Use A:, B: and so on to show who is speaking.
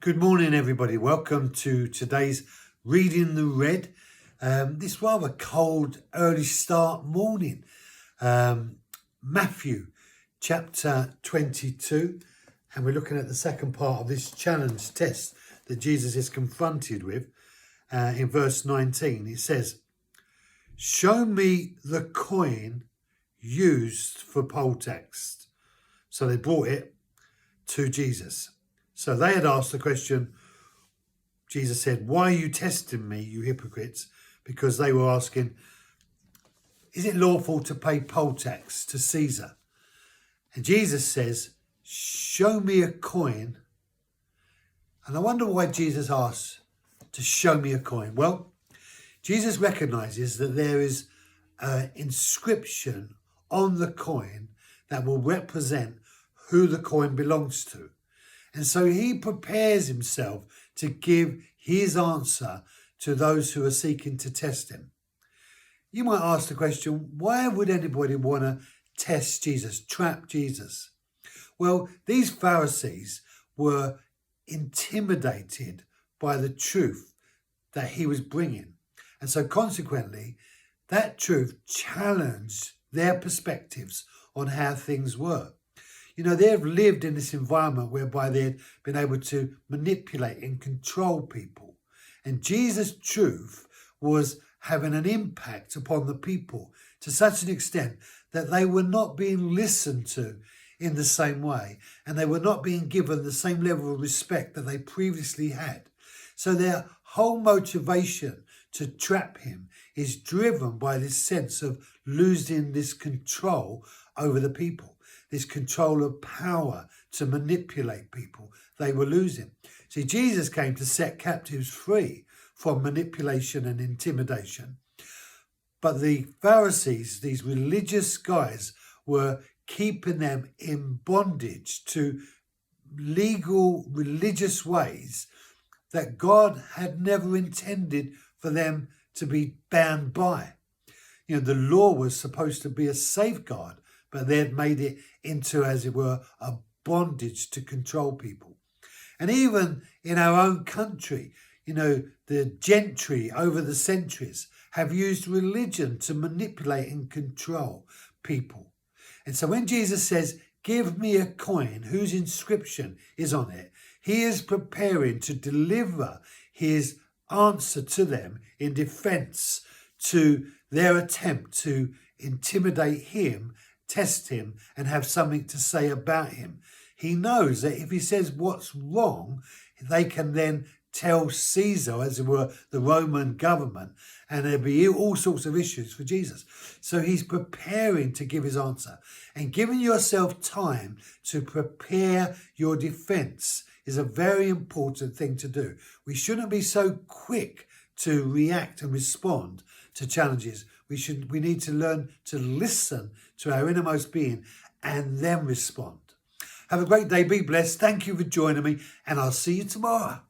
A: Good morning, everybody. Welcome to today's Reading the Red. This rather cold, early start morning. Matthew chapter 22. And we're looking at the second part of this challenge test that Jesus is confronted with. In verse 19, it says, "Show me the coin used for poll tax." So they brought it to Jesus. So they had asked the question. Jesus said, "Why are you testing me, you hypocrites?" Because they were asking, is it lawful to pay poll tax to Caesar? And Jesus says, "Show me a coin." And I wonder why Jesus asks to show me a coin. Well, Jesus recognizes that there is an inscription on the coin that will represent who the coin belongs to. And so he prepares himself to give his answer to those who are seeking to test him. You might ask the question, why would anybody want to test Jesus, trap Jesus? Well, these Pharisees were intimidated by the truth that he was bringing. And so consequently, that truth challenged their perspectives on how things were. You know, they've lived in this environment whereby they'd been able to manipulate and control people. And Jesus' truth was having an impact upon the people to such an extent that they were not being listened to in the same way. And they were not being given the same level of respect that they previously had. So their whole motivation to trap him is driven by this sense of losing this control over the people. This control of power to manipulate people, they were losing. See, Jesus came to set captives free from manipulation and intimidation. But the Pharisees, these religious guys, were keeping them in bondage to legal religious ways that God had never intended for them to be bound by. You know, the law was supposed to be a safeguard, but they had made it into, as it were, a bondage to control people. And even in our own country, you know, the gentry over the centuries have used religion to manipulate and control people. And so when Jesus says, "Give me a coin whose inscription is on it," he is preparing to deliver his answer to them in defense to their attempt to intimidate him, test him, and have something to say about him. He knows that if he says what's wrong, they can then tell Caesar, as it were, the Roman government, and there'll be all sorts of issues for Jesus. So he's preparing to give his answer. And giving yourself time to prepare your defense is a very important thing to do. We shouldn't be so quick to react and respond to challenges. We need to learn to listen to our innermost being and then respond. Have a great day. Be blessed. Thank you for joining me, and I'll see you tomorrow.